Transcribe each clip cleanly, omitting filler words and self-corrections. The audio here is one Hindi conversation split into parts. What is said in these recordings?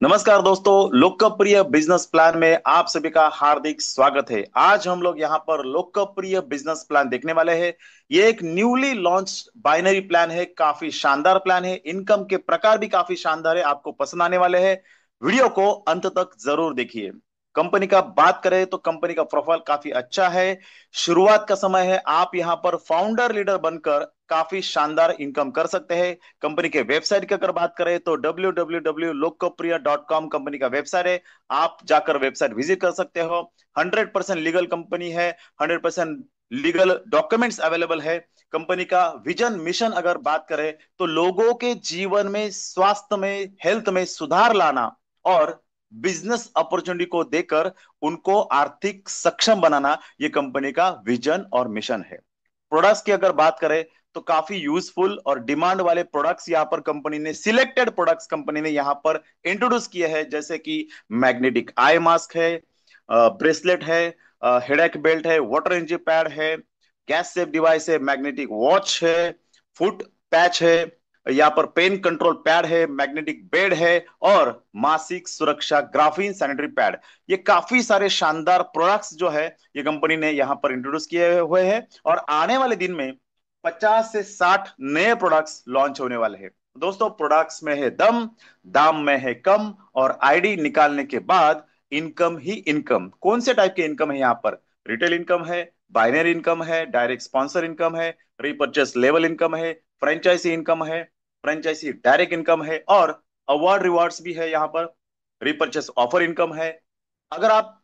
नमस्कार दोस्तों, लोकप्रिय बिजनेस प्लान में आप सभी का हार्दिक स्वागत है। आज हम लोग यहाँ पर लोकप्रिय बिजनेस प्लान देखने वाले हैं। ये एक न्यूली लॉन्च बाइनरी प्लान है, काफी शानदार प्लान है। इनकम के प्रकार भी काफी शानदार है, आपको पसंद आने वाले हैं। वीडियो को अंत तक जरूर देखिए। कंपनी का बात करें तो कंपनी का प्रोफाइल काफी अच्छा है। शुरुआत का समय है, आप यहाँ पर फाउंडर लीडर बनकर काफी शानदार इनकम कर सकते हैं। कंपनी के वेबसाइट की अगर बात करें तो www.lokkapriya.com कंपनी का वेबसाइट है। आप जाकर वेबसाइट विजिट कर सकते हो। 100% लीगल कंपनी है। 100% लीगल डॉक्यूमेंट्स अवेलेबल है। कंपनी का विजन मिशन अगर बात करें तो लोगों के जीवन में, स्वास्थ्य में, हेल्थ में सुधार लाना और बिजनेस अपॉर्चुनिटी को देकर उनको आर्थिक सक्षम बनाना, ये कंपनी का विजन और मिशन है। प्रोडक्ट्स की अगर बात करें तो काफी यूजफुल और डिमांड वाले प्रोडक्ट्स यहाँ पर कंपनी ने, सिलेक्टेड प्रोडक्ट्स कंपनी ने यहाँ पर इंट्रोड्यूस किए हैं, जैसे कि मैग्नेटिक आई मास्क है, ब्रेसलेट है, हेडेक बेल्ट है, वाटर एनर्जी पैड है, गैस सेफ डिवाइस है, मैग्नेटिक वॉच है, फुट पैच है, यहाँ पर पेन कंट्रोल पैड है, मैग्नेटिक बेड है और मासिक सुरक्षा ग्राफीन सैनिटरी पैड। ये काफी सारे शानदार प्रोडक्ट्स जो है ये कंपनी ने यहाँ पर इंट्रोड्यूस किए हुए हैं और आने वाले दिन में 50 से 60 नए प्रोडक्ट्स लॉन्च होने वाले हैं। दोस्तों, प्रोडक्ट्स में है दम, दाम में है कम और आईडी निकालने के बाद इनकम ही इनकम। कौन से टाइप के इनकम है यहाँ पर? रिटेल इनकम है, बाइनरी इनकम है, डायरेक्ट स्पॉन्सर इनकम है, रीपर्चेस लेवल इनकम है, फ्रेंचाइजी इनकम है, फ्रेंचाइजी डायरेक्ट इनकम है और अवार्ड रिवार्ड्स भी है यहाँ पर। रीपर्चेस ऑफर इनकम है। अगर आप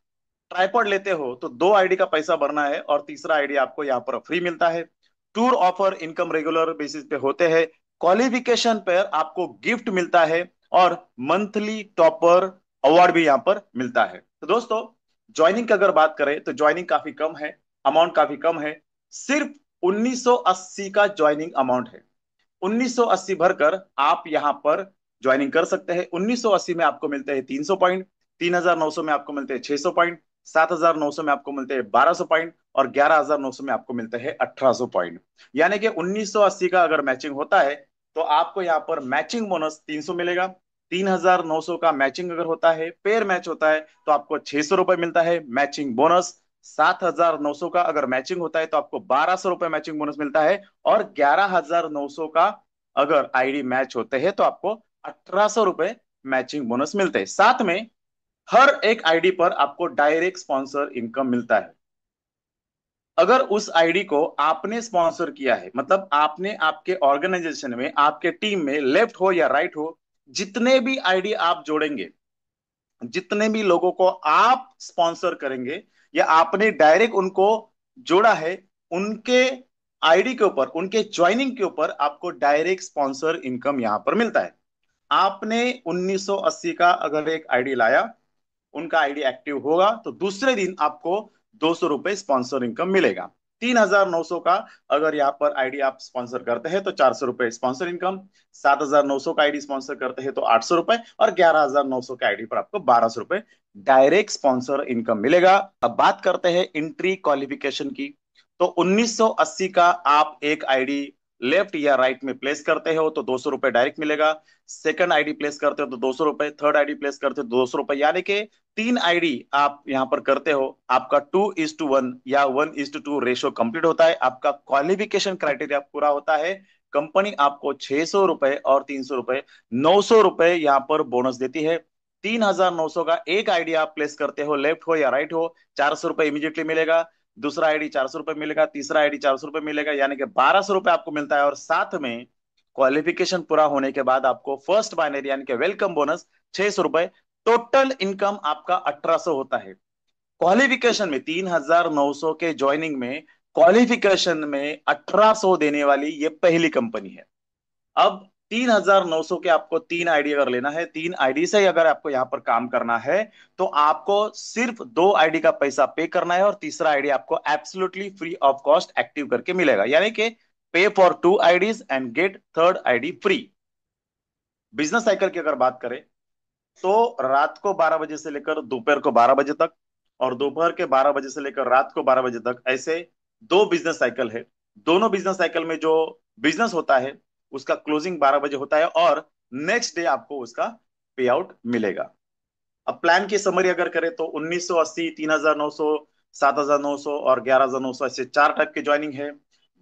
ट्राइपॉड लेते हो तो 2 आईडी का पैसा भरना है और तीसरा आईडी आपको यहाँ पर फ्री मिलता है। Tour offer income regular basis पे होते हैं। क्वालिफिकेशन पर आपको गिफ्ट मिलता है और मंथली टॉपर अवार्ड भी यहाँ पर मिलता है। तो दोस्तों, ज्वाइनिंग की अगर बात करें तो ज्वाइनिंग काफी कम है, अमाउंट काफी कम है। सिर्फ 1980 का ज्वाइनिंग अमाउंट है। 1980 भरकर आप यहां पर ज्वाइनिंग कर सकते हैं। 1980 में आपको मिलते हैं 300 पॉइंट, 3900 में आपको मिलते हैं 600 पॉइंट, 7900 में आपको मिलते हैं 1200 पॉइंट और 11900 में आपको मिलते हैं 1800 पॉइंट। यानी कि 1980 का अगर मैचिंग होता है तो आपको यहाँ पर मैचिंग बोनस 300 मिलेगा। 3900 का मैचिंग अगर होता है, पेयर मैच होता है, तो आपको 600 रुपए मिलता है मैचिंग बोनस। 7900 का अगर मैचिंग होता है तो आपको 1200 रुपए मैचिंग बोनस मिलता है और 11900 का अगर आईडी मैच होते हैं तो आपको 1800 रुपए मैचिंग बोनस मिलते हैं। साथ में हर एक आईडी पर आपको डायरेक्ट स्पॉन्सर इनकम मिलता है। अगर उस आईडी को आपने स्पॉन्सर किया है, मतलब आपने आपके ऑर्गेनाइजेशन में, आपके टीम में, लेफ्ट हो या राइट हो, जितने भी आईडी आप जोड़ेंगे, जितने भी लोगों को आप स्पॉन्सर करेंगे या आपने डायरेक्ट उनको जोड़ा है, उनके आईडी के ऊपर, उनके ज्वाइनिंग के ऊपर आपको डायरेक्ट स्पॉन्सर इनकम यहां पर मिलता है। आपने 1980 का अगर एक आईडी लाया, उनका आईडी एक्टिव होगा तो दूसरे दिन आपको 200 रुपए स्पॉन्सर इनकम मिलेगा। 3900 का अगर यहाँ पर आईडी आप स्पॉन्सर करते हैं तो 400 रुपए स्पॉन्सर इनकम। 7900 का आईडी स्पॉन्सर करते हैं तो 800 रुपए और 11900 के आईडी पर आपको 1200 रुपए डायरेक्ट स्पॉन्सर इनकम मिलेगा। अब बात करते हैं एंट्री क्वालिफिकेशन की। तो 1980 का आप एक आईडी लेफ्ट या राइट में प्लेस करते हो तो 200 रुपए डायरेक्ट मिलेगा। सेकंड आईडी प्लेस करते हो तो 200 रुपए, थर्ड आईडी प्लेस करते हो तो 200 रुपए, यानी कि 3 आईडी आप यहां पर करते हो, आपका 2:1 या 1:2 रेशियो कंप्लीट होता है, आपका क्वालिफिकेशन क्राइटेरिया पूरा होता है। कंपनी आपको 600 रुपए और 300 रुपए, 900 रुपए यहां पर बोनस देती है। 3900 का एक आईडी आप प्लेस करते हो, लेफ्ट हो या राइट हो, 400 रुपए इमीडिएटली मिलेगा। दूसरा आईडी 400 रुपए मिलेगा, तीसरा आईडी 400 रुपए मिलेगा, यानी कि 1200 रुपए आपको मिलता है। और साथ में क्वालिफिकेशन पूरा होने के बाद आपको फर्स्ट बाइनरी यानी कि वेलकम बोनस 600 रुपए। टोटल इनकम आपका 1800 होता है। क्वालिफिकेशन में 3900 के ज्वाइनिंग में, क्वालिफिकेशन में 1800 देने वाली ये पहली कंपनी है। अब 3900 के आपको 3 आईडी अगर लेना है, 3 आईडी से अगर आपको यहां पर काम करना है तो आपको सिर्फ 2 आईडी का पैसा पे करना है और तीसरा आईडी आपको absolutely free of cost active करके मिलेगा, यानी कि pay for 2 IDs and get third ID free. Business cycle की अगर बात करें तो रात को 12 बजे से लेकर दोपहर को 12 बजे तक और दोपहर के 12 बजे से लेकर रात को 12 बजे तक, ऐसे 2 बिजनेस साइकिल है। दोनों बिजनेस साइकिल में जो बिजनेस होता है उसका क्लोजिंग 12 बजे होता है और नेक्स्ट डे आपको उसका पे आउट मिलेगा। अब प्लान की समरी अगर करें तो 1980, 3900, 7900 और 11900, ऐसे चार टाइप के ज्वाइनिंग है।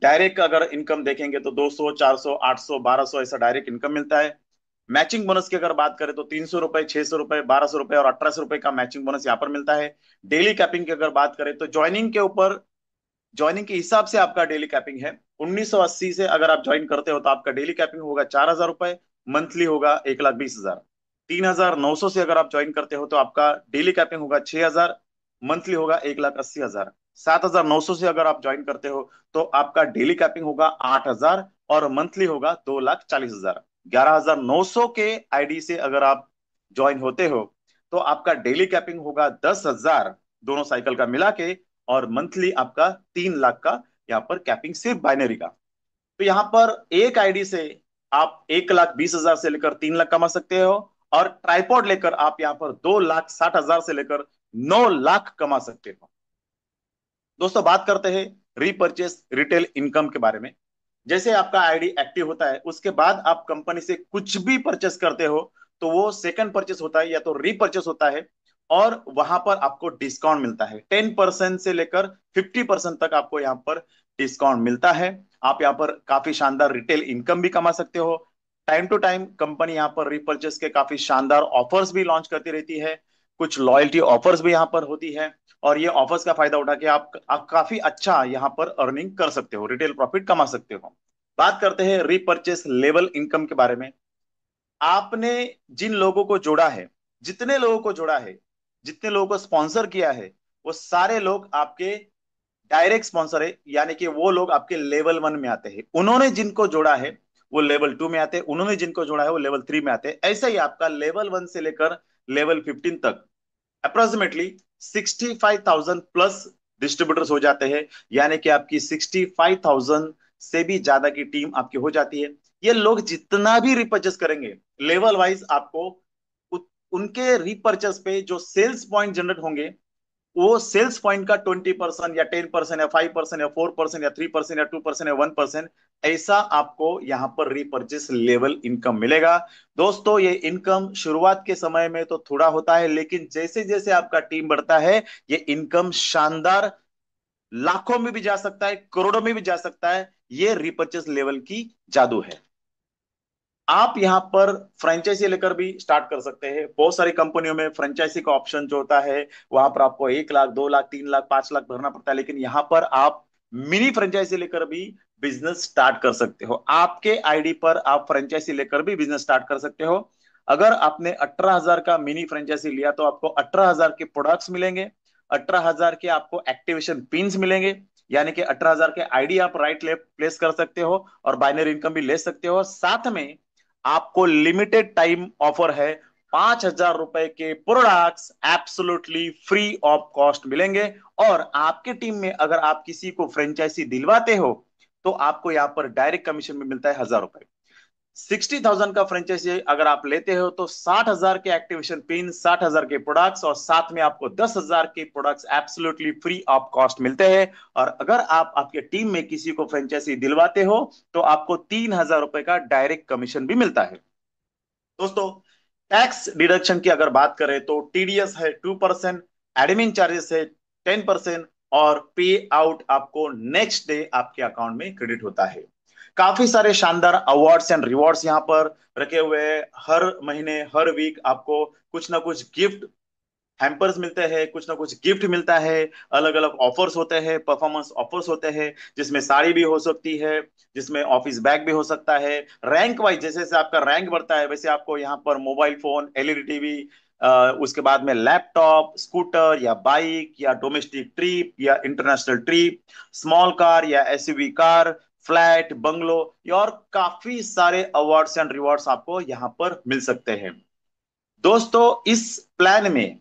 डायरेक्ट अगर इनकम देखेंगे तो 200, 400, 800, 1200 ऐसा डायरेक्ट इनकम मिलता है। मैचिंग बोनस की अगर बात करें तो 300 रुपए, 600 रुपए, 1200 रुपए और 1800 रुपए का मैचिंग बोनस यहाँ पर मिलता है। डेली कैपिंग की अगर बात करें तो ज्वाइनिंग के हिसाब से आपका डेली कैपिंग है। 1980 से अगर आप ज्वाइन करते हो तो आपका डेली कैपिंग होगा 4000 रुपए, मंथली होगा 1,20,000। 3900 से अगर आप ज्वाइन करते हो तो आपका डेली कैपिंग होगा 6000, मंथली होगा 1,80,000। 7900 से अगर आप ज्वाइन करते हो तो आपका डेली कैपिंग होगा 8000 और मंथली होगा 2,40,000। 11900 के आईडी से अगर आप ज्वाइन होते हो तो आपका डेली कैपिंग होगा 10,000, दोनों साइकिल का मिला के, और मंथली आपका 3 लाख का यहाँ पर कैपिंग सिर्फ बाइनरी का। तो यहाँ पर एक आईडी से आप 1,20,000 से लेकर 3 लाख कमा सकते हो, और ट्राइपॉड लेकर आप यहाँ पर 2,60,000 से लेकर 9 लाख कमा सकते हो। दोस्तों बात करते हैं रीपरचेस रिटेल इनकम के बारे में। जैसे आपका आईडी एक्टिव होता है उसके बाद आप कंपनी से कुछ भी परचेस करते हो तो वो सेकंड परचेस होता है या तो रीपरचेस होता है, और वहां पर आपको डिस्काउंट मिलता है। 10% से लेकर 50% तक आपको यहाँ पर डिस्काउंट मिलता है। आप यहाँ पर काफी शानदार रिटेल इनकम भी कमा सकते हो। टाइम टू टाइम कंपनी यहाँ पर रीपरचेस के काफी शानदार ऑफर्स भी लॉन्च करती रहती है। कुछ लॉयल्टी ऑफर्स भी यहाँ पर होती है, और ये ऑफर्स का फायदा उठा के आप काफी अच्छा यहाँ पर अर्निंग कर सकते हो, रिटेल प्रॉफिट कमा सकते हो। बात करते हैं रीपरचेस लेवल इनकम के बारे में। आपने जिन लोगों को जोड़ा है, जितने लोगों को जोड़ा है, जितने लोगों को स्पॉन्सर किया है, वो सारे लोग आपके डायरेक्ट स्पॉन्सर है, यानी कि वो लोग आपके लेवल 1 में आते हैं। उन्होंने जिनको जोड़ा है वो लेवल 2 में आते हैं, उन्होंने जिनको जोड़ा है वो लेवल 3 में आते हैं। ऐसा ही आपका लेवल 1 से लेकर लेवल 15 तक अप्रोक्सीमेटली 65,000 प्लस डिस्ट्रीब्यूटर्स हो जाते हैं, यानी कि आपकी 65,000 से भी ज्यादा की टीम आपकी हो जाती है। ये लोग जितना भी रिपर्चेस करेंगे लेवल वाइज आपको उनके रिपर्चेस पे जो सेल्स पॉइंट जनरेट होंगे, वो सेल्स पॉइंट का 20% या 10% या 5% या 4% या 3% या 2% या 1%, ऐसा आपको यहाँ पर रिपर्चेस लेवल इनकम मिलेगा। दोस्तों ये इनकम शुरुआत के समय में तो थोड़ा होता है, लेकिन जैसे जैसे आपका टीम बढ़ता है ये इनकम शानदार लाखों में भी जा सकता है, करोड़ों में भी जा सकता है। ये रिपर्चेस लेवल की जादू है। आप यहाँ पर फ्रेंचाइजी लेकर भी स्टार्ट कर सकते हैं। बहुत सारी कंपनियों में फ्रेंचाइजी का ऑप्शन जो होता है वहां पर आपको 1 लाख, 2 लाख, 3 लाख, 5 लाख भरना पड़ता है, लेकिन यहाँ पर आप मिनी फ्रेंचाइजी लेकर भी बिजनेस स्टार्ट कर सकते हो। आपके आईडी पर आप फ्रेंचाइजी लेकर भी बिजनेस स्टार्ट कर सकते हो। अगर आपने 18,000 का मिनी फ्रेंचाइजी लिया तो आपको 18,000 के प्रोडक्ट्स मिलेंगे, 18,000 के आपको एक्टिवेशन पिन्स मिलेंगे, यानी कि 18,000 के आईडी आप राइट लेफ्ट प्लेस कर सकते हो और बाइनरी इनकम भी ले सकते हो। साथ में आपको लिमिटेड टाइम ऑफर है, 5,000 रुपए के products absolutely free of cost मिलेंगे। और आपके टीम में अगर आप किसी को फ्रेंचाइजी दिलवाते हो तो आपको यहाँ पर डायरेक्ट कमीशन में मिलता है 1,000 रुपए। 60,000 का फ्रेंचाइजी अगर आप लेते हो तो 60,000 के एक्टिवेशन पिन, 60,000 के प्रोडक्ट्स और साथ में आपको 10,000 के products absolutely free of cost मिलते हैं। और अगर आप आपके टीम में किसी को फ्रेंचाइजी दिलवाते हो तो आपको 3,000 रुपए का डायरेक्ट कमीशन भी मिलता है। दोस्तों टैक्स डिडक्शन की अगर बात करें तो टीडीएस है 2%, एडमिन चार्जेस है 10%, और पे आउट आपको नेक्स्ट डे आपके अकाउंट में क्रेडिट होता है। काफी सारे शानदार अवार्ड्स एंड रिवॉर्ड्स यहाँ पर रखे हुए हैं। हर महीने हर वीक आपको कुछ ना कुछ गिफ्ट हैम्पर्स मिलते हैं, कुछ ना कुछ गिफ्ट मिलता है। अलग अलग ऑफर्स होते हैं, परफॉर्मेंस ऑफर्स होते हैं, जिसमें साड़ी भी हो सकती है, जिसमें ऑफिस बैग भी हो सकता है। रैंक वाइज जैसे जैसे आपका रैंक बढ़ता है वैसे आपको यहाँ पर मोबाइल फोन, एलईडी टीवी, उसके बाद में लैपटॉप, स्कूटर या बाइक या डोमेस्टिक ट्रिप या इंटरनेशनल ट्रिप, स्मॉल कार या एसयूवी कार, फ्लैट, बंगलो, या और काफी सारे अवार्ड्स एंड रिवॉर्ड्स आपको यहाँ पर मिल सकते हैं। दोस्तों इस प्लान में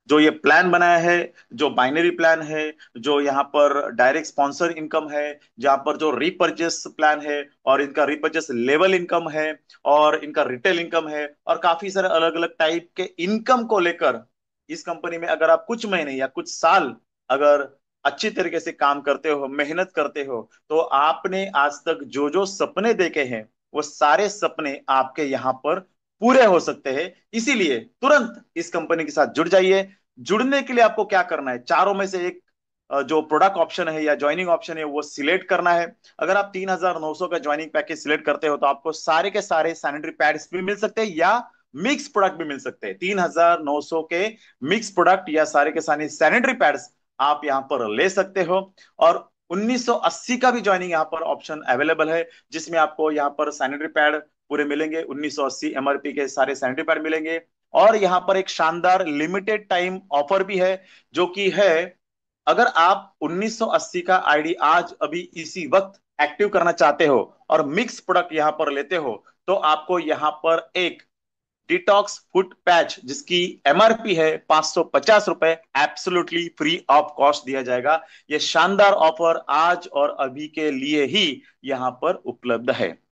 जो ये प्लान बनाया है, जो बाइनरी प्लान है, जो यहाँ पर डायरेक्ट स्पॉन्सर इनकम है, जहाँ पर जो रीपर्चेस प्लान है, और इनका रीपर्चेस लेवल इनकम है, और इनका रिटेल इनकम है, और काफी सारे अलग अलग टाइप के इनकम को लेकर इस कंपनी में अगर आप कुछ महीने या कुछ साल अगर अच्छी तरीके से काम करते हो, मेहनत करते हो, तो आपने आज तक जो जो सपने देखे हैं वो सारे सपने आपके यहाँ पर पूरे हो सकते हैं। इसीलिए तुरंत इस कंपनी के साथ जुड़ जाइए। जुड़ने के लिए आपको क्या करना है, चारों में से एक जो प्रोडक्ट ऑप्शन है या ज्वाइनिंग ऑप्शन है वो सिलेक्ट करना है। अगर आप 3,900 का ज्वाइनिंग पैकेज सिलेक्ट करते हो तो आपको सारे के सारे सैनिटरी पैड्स भी मिल सकते हैं या मिक्स प्रोडक्ट भी मिल सकते हैं। 3,900 के मिक्स प्रोडक्ट या सारे के सारे सैनिटरी पैड्स आप यहाँ पर ले सकते हो। और 1980 का भी ज्वाइनिंग यहाँ पर ऑप्शन अवेलेबल है, जिसमें आपको यहाँ पर सैनिटरी पैड पूरे मिलेंगे, 1980 एमआरपी के सारे सैनिटरी पैड मिलेंगे। और यहाँ पर एक शानदार लिमिटेड टाइम ऑफर भी है, जो कि है, अगर आप 1980 का आईडी आज अभी इसी वक्त एक्टिव करना चाहते हो और मिक्स प्रोडक्ट यहां पर लेते हो, तो आपको यहां पर एक डिटॉक्स फुट पैच जिसकी एमआरपी है 550 रुपए, एब्सोल्युटली फ्री ऑफ कॉस्ट दिया जाएगा। यह शानदार ऑफर आज और अभी के लिए ही यहां पर उपलब्ध है।